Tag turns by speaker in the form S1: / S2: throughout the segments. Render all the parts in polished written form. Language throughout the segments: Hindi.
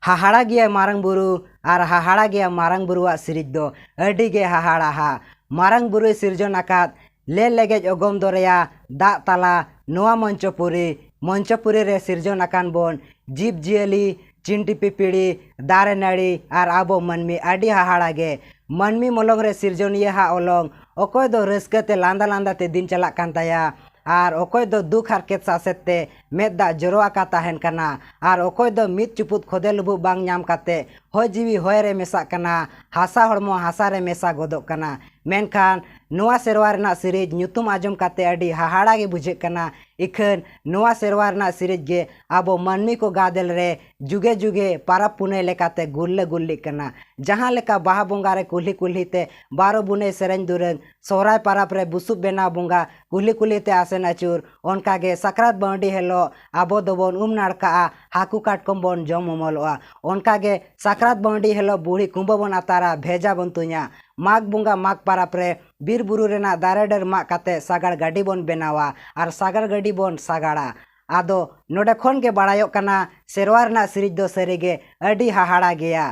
S1: हाहाड़ा गया मारंग बुरु और हाहाड़ा गया मारंग बुरुआ सिरिज दो अडी गे हाहाड़ा हा मारंग बुरु सिरजन आकाद ले लेगेज अगम दरेया दा तला नोआ मंचपुरी रे सिरजन आकान बोन जीव जियली चिंटी पिपिड़ी दारे नाड़ी और आबो मनमी अडी हाहाड़ा गे मनमी मलंग रे सिरजनिया हा ओलंग अकोय दो रस्कते लांदा लांदा ते दिन चला कान ताया और अकोय दो दुख हारकेत सासेते मेदा जरोआ का ताहेन कना और अकोय दो मित चुपुत खोदे लुबु बांग नाम काते होय जीवी होय रे मेसा कना हासा हड़मो हासा रे मेसा गोदोग कना मेनखान नोआ सेरवा रना सीरीज ᱧᱩᱛᱩᱢ आजम काते अडी हाहाड़ा गे बुझे कना इखन नोआ सेरवा रना सीरीज गे आबो मानमी को गादेल रे जुगे जुगे पारब पुने लेकाते गुल्ले गुल्ली कना जहां लेका बाहा बोंगा रे कुल्ही कुल्ही ते बारो बुने सेरेंज दुरंग सोहराय पारब रे बुसुब बेना बोंगा कुल्ही कुल्ही ते आसेन अचुर ओनका गे सकरात बांडी हेलो आबो दोबोन नाड़का हाकू काटकम बोन जम उमलोआ ओनका गे सकरात बांडी हेलो बूढ़ी कुंभ बोन अतारा भेजा बोन तुया माग बुंगा माग पारब रे बीर बुरु रेना दारे डर माग काते सागाड़ गाड़ी बोन बेनावा और सागाड़ गाड़ी बोन सागाड़ा आदो नोडे खन गे बाड़ायो कना सेरवा रना सीरीज दो सरीगे अडी हाहाड़ा गया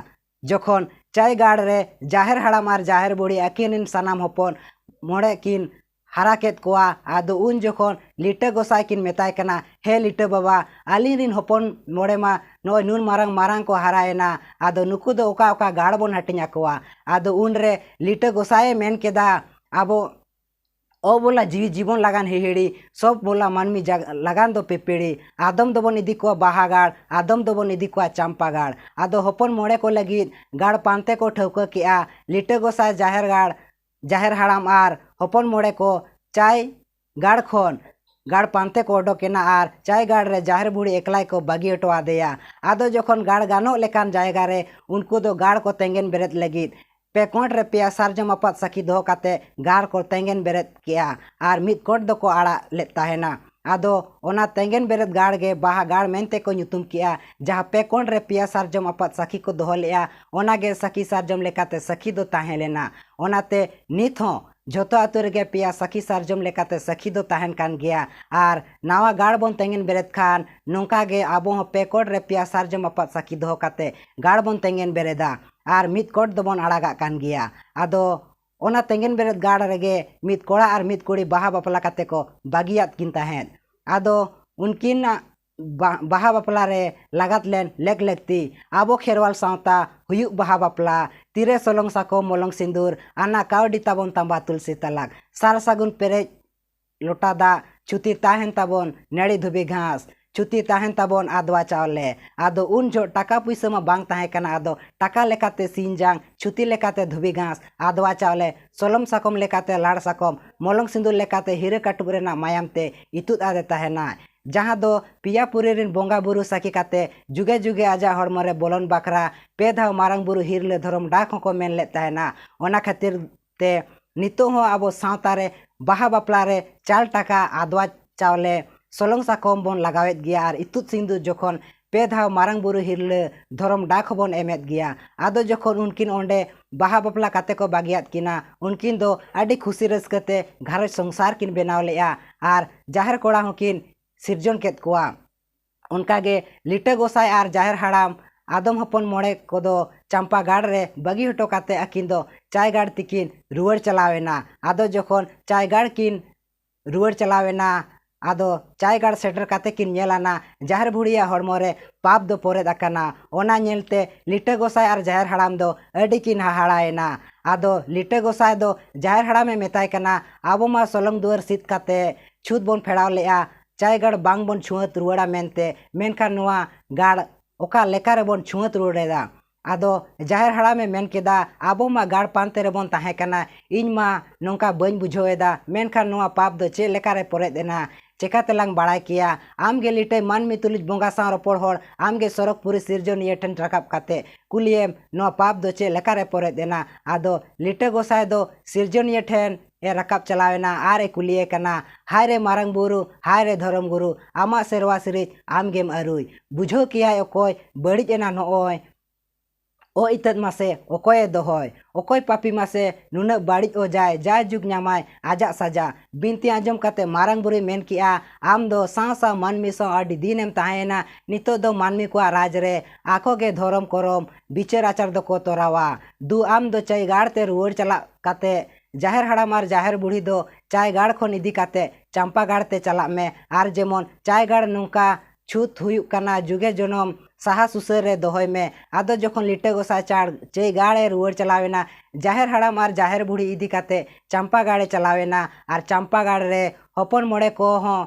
S1: जखन चाय गाड़ रे जाहेर हाड़ाम और जाहेर बुढ़ी अकिन सानाम हपन मोड़े किन हाराकेत कोआ आदो उन जखन लिटे गोसाई किन मेताय कना हे लिटे बाबा आलिन रिन हपन मोड़े मा नोय नुन मारंग मारंग को हारायना आदो नुकु दो ओका ओका गाड़ बोन हटिnya कोआ आदो उन रे लिटे गोसाई मेन केदा आबो ओ बोला जीवी जीवन लगान हिहिड़ी सब बोला मानमी लगान दो पेपेड़ी आदम दोबन इदी को बाहागाड़ आदम दोबन इदी को चंपागाड़ आदो हपन मोड़े को लगी गाड़ पानते को ठौका किया लिटे गोसाई जाहेर हाड़ाम आर हपन मोड़े को चाय गाड़ खन गाड़ पानते को ओडोकेना आर चाय गाड़ रे जाहेर बुढ़ी एकलाई को बागी हटवा देया आदो जखन गाड़ गानो लेकान जायगा रे उनको दो गाड़ को तेंगेन बेरेत लगी पे कोट रे पिया सारजम अपत सखी दो काते गाड़ को तेंगेन बेरेत किया आर मित कोट दो को आड़ा लेता है ना आदो ओना तेंगेन बेरेत गाड़ गे बाहा गाड़ मेनते को ᱧᱩᱛᱩᱢ किया जहाँ पे कोट रे पिया सारजम अपत सखी को दोहो लेया ओना गे सखी सारजम लेकाते सखी दो ताहे लेना ओनाते नित हो झोतो आतु रे पिया सखी सारजम लेकाते सखी दो ताहन कान गया आर नावा गाड़ बोन तेंगेन बेरेत खान नोंका गे आबो हो पे कोट रे पिया सारजम अपत सखी दोहो काते गाड़ बोन तेंगेन बेरेदा आर मित कोट दोबन आड़ागा कान गया आदो ओना तेंगेन बेरेत गाड़ रेगे मित कोड़ा और मित कुड़ी बाहा बापला काते को बागियात किन ताहेन आदो उनकिन बाहा बापला रे लागत लेन लेक लेकती आबो खेरवाल सावता हुयुक बाहा बापला तीरे सोलंग साको मोलंग सिंदूर आना कावडी ताबन तांबा तुलसी तलाक सार सागुन पेरेज लोटा दा छुती ताहेन ताबन नेड़ी धुबी घास छुती ताहेन ताबन आदवा चावले आदो उन जो टाका पुइसा मा बांग ताहे कना आदो टाका लेकाते सींजांग छुती लेकाते धुबी घास आदवा चावले सोलम साकम लेकाते लाड़ साकम मोलंग सिंदूर लेकाते हिरे काटुब रेना मायाम ते इतुत आदे ताहेना जहाँ दो पिया पुरी रिन बोंगा बुरु साकी काते जुगे जुगे आजा हड़मो रे बोलन बाखरा पे धाव मारंग बुरु हिरले धरम डाक को मेन ले ताहेना ओना खातिर ते नितो हो आबो सावता रे बाहा बापला रे 4 टाका आदवा चावले सोलंग साकम बोन लगावेत गया और इतुत सिंदूर जखन पे धाव मारंग बुरु हिरले धरम डाक बोन एमेत गया आदो जखन उनकिन ओंडे बाहा बापला काते को बागियात किना उनकिन दो आडी खुशी रस्कते घारज संसार किन बेनाव लेया और जाहेर कोड़ा होकिन सिरजन केत कोआ उनका गे लिटे गोसाई और जाहेर हाड़ाम आदम हपन मोड़े को दो चंपा गाड़ रे बगी हटो काते अकिन दो चाय गाड़ तिकिन रुवर चलावेना आदो जखन चाय गाड़ किन रुवर चलावेना आदो चाय गाड़ सेटर काते किन नेलाना जाहेर बुढ़िया हड़मो रे पाप दो पोरेद अकाना ओना नेलते लिटे गोसाई और जाहेर हाड़ाम दो अडी किन हाहाड़ाएना आदो लिटे गोसाई दो जाहेर हाड़ामे मेताय कना आबो मा सोलंग दुआर सित काते छूत बोन फेड़ाव लेया चाय गाड़ बांग बोन छुआत रुवाड़ा मेनते मेनखान नोआ गाड़ ओका लेकारे बोन छुआत रुवाड़ेदा आदो जाहेर हाड़ामे मेन केदा आबो मा गाड़ पानते रे बोन ताहे कना इñ मा नोंका बन बुझोएदा मेनखान नोआ पाप दो चे लेकारे पोरे देना चेकाते लांग बाड़ाय किया आम गे लिटे मान में तुलिज बोंगा सा रोपड़ होड़ आम गे सरक पुरी सिरजन ये ठन रकाब काते कुलियम नोआ पाप दो चे लेकारे पोरे देना आदो लिटे गोसाय दो सिरजन ये ठन ए रकाब चलावेना आर ए कुलिये कना हाय रे मारंग बुरु हाय रे धरम गुरु आमा सेरवा सिरिज आम गेम अरुई बुझो किया ओकोय बड़िज एना नोय ओ इतत मासे ओकोय दोहय ओकोय पापी मासे नुना बाड़ी ओ जाय जाय जुग नामाय आजा सजा बिनती आजम काते मारंग बुरी मेन किया आम दो सा मानमी सो आडी दिनेम ताहेना नितो दो मानमी को राज रे आको गे धरम करम बिचार आचार दो को तोरावा दु आम दो चाय गाड़ते रुवर चला काते जाहेर हाड़ामार जाहेर बुढ़ी दो चाय गाड़ खन इदी काते चंपा गाड़ते चला में आर जेमन चाय गाड़ नुका छूत हुयुक काना जुगे जनम साहा सुसर रे दोहय में आदो जखन लिटे गोसा चाड़ चई गाड़े रुवर चलावेना जाहेर हाड़ाम आर जाहेर बुढ़ी इदी काते चंपा गाड़े चलावेना आर चंपा गाड़ रे हपन मोड़े को हों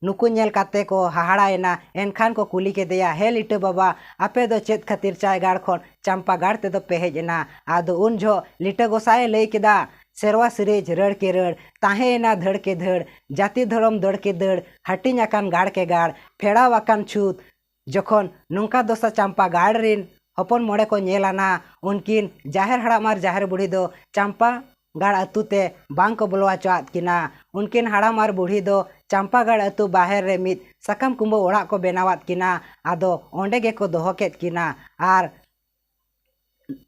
S1: नुकु नेल काते को हाहाड़ाएना एनखान को कुली के दिया हे लिटे बाबा आपे दो चेत खातिर चाय गाड़ खन चंपा गाड़ ते दो पेहेजना आदो उन झो लिटे गोसाए लई केदा सेरवा सिरीज रड़ के रड़ ताहेना धड़ के धड़ जाति धर्म दड़ के दड़ हटिंग आकान गाड़ के गाड़ फेड़ाव आकान छूत जखन नुंका दोसा चंपा गाड़ रिन हपन मोड़े को नेलाना उनकिन जाहेर हाड़ाम आर जाहेर बुढ़ी दो चंपा गाड़ अतुते बांग को बोलवा चात किना उनकिन हाड़ाम आर बुढ़ी दो चंपा गाड़ अतु बाहर रे मित सकम कुंबो ओड़ा को बेनावात किना आदो ओंडे गे को दोहो केत किना आर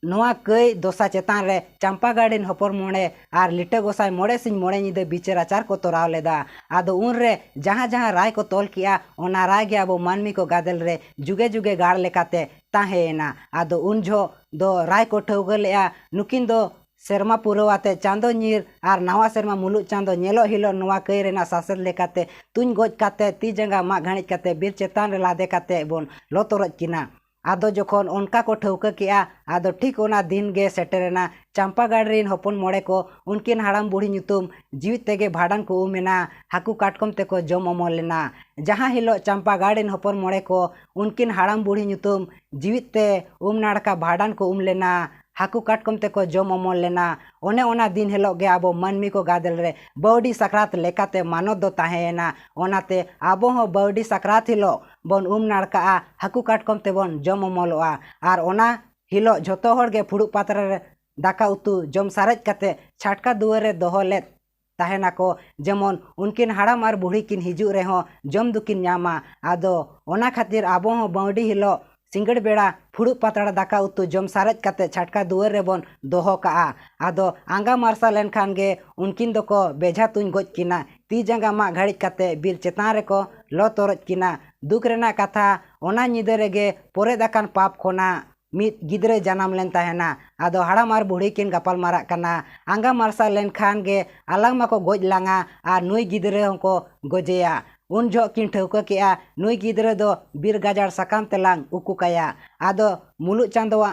S1: नोआ कई दोसा चेतान रे चंपा गाड़िन हपन मोड़े आर लिटे गोसाई मोड़े सिंह मोड़े निदे बिचार आचार को तोराव लेदा आदो उन रे जहाँ जहाँ राय को तोल किया ओना राय गे अब मानमी को गादल रे जुगे जुगे गाड़ लेकाते ताहेना आदो उन झो दो राय को ठौगलेआ नुकिन दो सेरमा पुरवाते चांदो नीर आर नवा सेरमा मुलु चांदो नेलो हिलो नोआ कई रेना सासर लेकाते तुन गोज काते ती जंगा मा घाणिज काते बीर चेतान रे लादे काते बोन लोतोरज किना आदो जखन उनका को ठौका किया आदो ठीक ओना दिन गे सेटेरेना चंपा गाड़िन हपन मोड़े को उनकिन हाड़ाम बुढ़ी ᱧᱩᱛᱩᱢ जीवित तेगे भाड़ान को उमेना हाकू काटकम तेको जम अमल लेना जहाँ हिलो चंपा गाड़िन हपन मोड़े को उनकिन हाड़ाम बुढ़ी ᱧᱩᱛᱩᱢ जीवित ते उम नाड़का भाड़ान को उम लेना हाकू काटकम तेको जम अमल लेना ओने ओना दिन हिलो गे आबो मानमी को गादल रे बौडी सकरात लेकाते मानत दो ताहेना ओनाते आबो हो बौडी सकरात हिलो बन उम नाड़का हाकू काटकम ते बन जम अमलोआ आर ओना हिलो झोतो हर गे फुड़ू पात्र रे दाका उतु जम सारेज काते छाटका दुआर रे दोहो लेत ताहेना को जेमन उनकिन हाड़ाम आर बुढ़ी किन हिजू रे हो जम दुकिन ᱧᱟᱢᱟ आदो ओना खातिर आबो हो बौडी हिलो सिंगड़ बेड़ा फुड़ू पातड़ा दाका उतु जम सारेज काते छाटका दुआर रे बन दोहो काआ आदो आंगा मार्सा लेन खान गे उनकिन दो बेझा तुन गोज किना ती जंगा मा घाड़िज काते बीर चेतान रे को लो तोरज किना दुख रेना कथा ओना निदे रेगे पोरे दाकान पाप खोना मित गिदरे जनाम लेन ताहेना आदो हाड़ाम आर बुढ़ी किन गपाल मारा कना आंगा मार्सा लेन खान गे आलांग माको गोज लांगा आर नुई गिदरे होंको गोजेया उन जो किन ठौका किया नुई गिदरे दो बीर गाजार सकाम तेलांग उकु काया आदो मुलु चांदोवा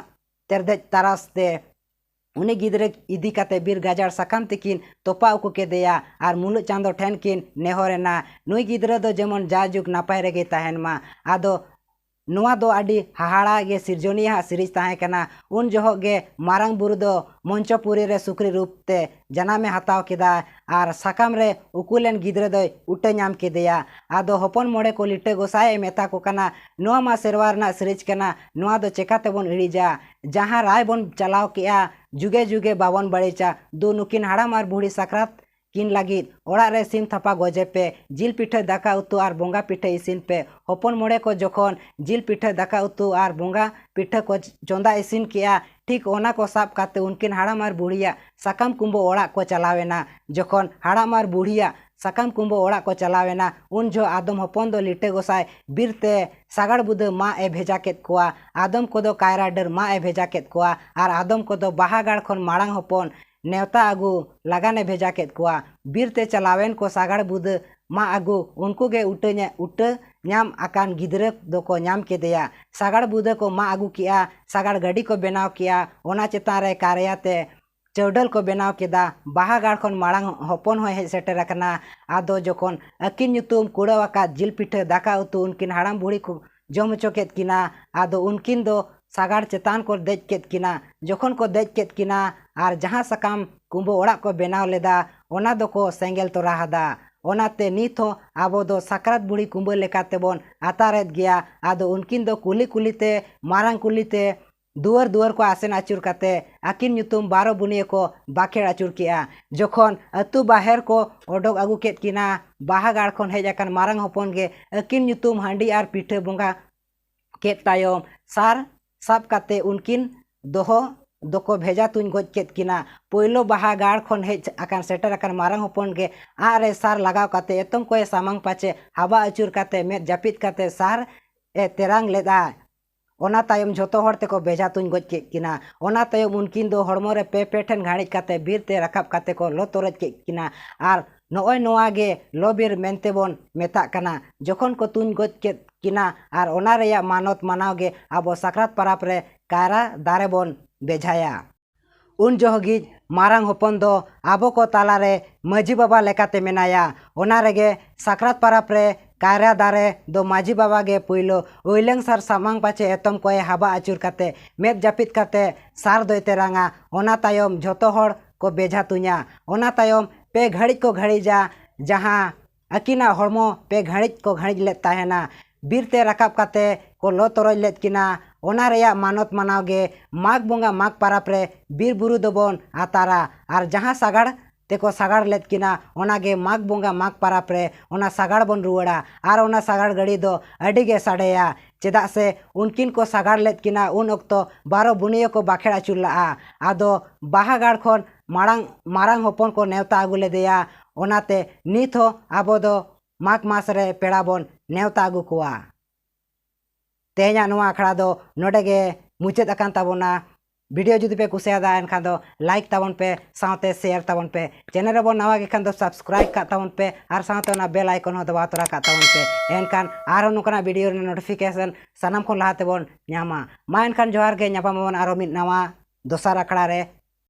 S1: तेरदे तारासते उनी गिदरे इदी काते बीर गाजार सकाम तेकिन तोपा उकु के देया आर मुलु चांदो ठेन किन नेहरेना नुई गिदरे दो जेमन जाजुग नापाय रेगे ताहेनमा आदो नुआ दो आडी हाहाड़ा गे सिरजोनिया सिरीज ताहे कना उन जोहो गे मारंग बुरु दो मंचपुरी रे सुक्री रूप ते जनामे हताव केदा आर साकाम रे उकुलेन गिदरे दो उटे ᱧᱟᱢ केदेया आदो हपन मोड़े को लिटे गोसाए मेता को कना नुआ मा सेरवार ना सिरीज कना नुआ दो चेकाते बन इड़ीजा जहाँ राय बन चलाव किया जुगे जुगे बावन बड़ेचा दो नुकिन हाड़ाम आर बुढ़ी सकरात किन लगी ओड़ा रे सिम थपा गोजे पे जिल पिठे दाका उतु आर बोंगा पिठे इसिन पे हपन मोड़े को जखन जिल पिठे दाका उतु आर बोंगा पिठे को चोंदा इसिन किया ठीक ओना को साब काते उनकिन हाड़ाम आर बुढ़िया सकाम कुंबो ओड़ा को चलावेना जखन हाड़ाम आर बुढ़िया सकाम कुंबो ओड़ा को चलावेना उन जो आदम हपन दो लिटे गोसाय बीरते सागड़ बुद मा ए भेजा केत कोआ आदम को दो कायरा डर मा ए भेजा केत कोआ आर आदम को दो बाहागाड़ खन माड़ांग हपन नेवता आगु लगाने भेजा केत कोआ बीरते चलावेन को सागड़ बुद मा आगु उनको गे उट ᱧᱟᱢ आकान गिदरे दो को ᱧᱟᱢ केदेया सागड़ बुद को मा आगु किया सागड़ गाड़ी को बनाव किया ओना चेतान रे कार्याते चौडल को बनाव केदा बाहागाड़ खन माड़ांग हपन हो हेज सेटर कना आदो जखन अकिन ᱧᱩᱛᱩᱢ कुड़ावाका जिल पिठे दाका उतु उनकिन हाड़ाम बुढ़ी को जम हचो केत किना आदो उनकिन दो सागड़ चेतान को देज केत किना जखन को देज केत किना आर जहाँ सकाम कुंबो ओड़ा को बनाव लेदा ओना दो को सेंगेल तोरा हदा ओनाते नित हो आबो दो सकरात बुढ़ी कुंबो लेकाते बोन आतारेत गया आदो उनकिन दो कुली कुलीते मारंग कुलीते दुआर दुआर को आसेन आचुर काते आकिन ᱧᱩᱛᱩᱢ बारो बुनिया को बाखेड़ आचुर किया जखन अतु बाहर को ओडोक आगु केत किना बाहागाड़ खन हेज आकान मारंग हपन गे आकिन ᱧᱩᱛᱩᱢ हांडी आर पिठे बोंगा केत तायम सार साब काते उनकिन doho doko bheja tuñ goj ket kina poilo baha gar khon hej akan seter akan marang hopon ge are sar lagaw kate etom koe samang pache haba acur kate med japit kate sar terang leda ona tayom joto hor teko bheja tuñ goj ket kina ona tayom unkin do hormo re pe ten ghaड़ी kate bir te rakap kate ko lo toroj ket kina ar noy noa ge lobir mente bon metak kana jokhon ko tuñ goj ket kina ar ona reya manot manaw ge abo sakrat parap re kara dare bon bejaya un johgi marang hopon do abo ko talare maji baba lekate menaya ona rege sakrat parap re kara dare do maji baba ge puilo oileng sar samang pache etom koe haba acur kate med japit kate sar doy teranga ona tayom joto hor ko beja tunya ona tayom pe घड़ी को घड़ी जा जहाँ अकिना hormo पे घड़ी को घड़ी let tahena birte rakap kate ko lo toroj let kina ona reya manot manaw ge mag bonga mag parap re bir buru dobon atara ar जहाँ sagar teko sagar let kina ona ge mag bonga mag parap re ona sagar bon ruwada ar ona sagar gadi do adi ge sadeya चेदा से उनकिन को सागार लेत किना उन ओक्तो बारो बुनियो को बाखेड़ा चुल्ला आदो बाहागार खोन मारांग होपन को नेवता आगु लेदेया ओनाते नित हो आबो दो माघ मास रे पेड़ा बोन नेवता आगु कुआ तेहना नुआ आखड़ा दो नोडे गे मुचाद आकान ताबोना वीडियो जुदी पे कुसियादा एनखान दो लाइक ताबन पे साथे शेयर ताबन पे चैनल रे बो नवा गे खान दो सब्सक्राइब का ताबन पे आर साथे ना बेल आइकन हो दबा तोरा का ताबन पे एनखान आरो नुकना वीडियो रे नोटिफिकेशन सनम को लाहाते बोन न्यामा मा एनखान जोहार गे न्यापा मोन आरो मिद नवा दोसार आखड़ा रे।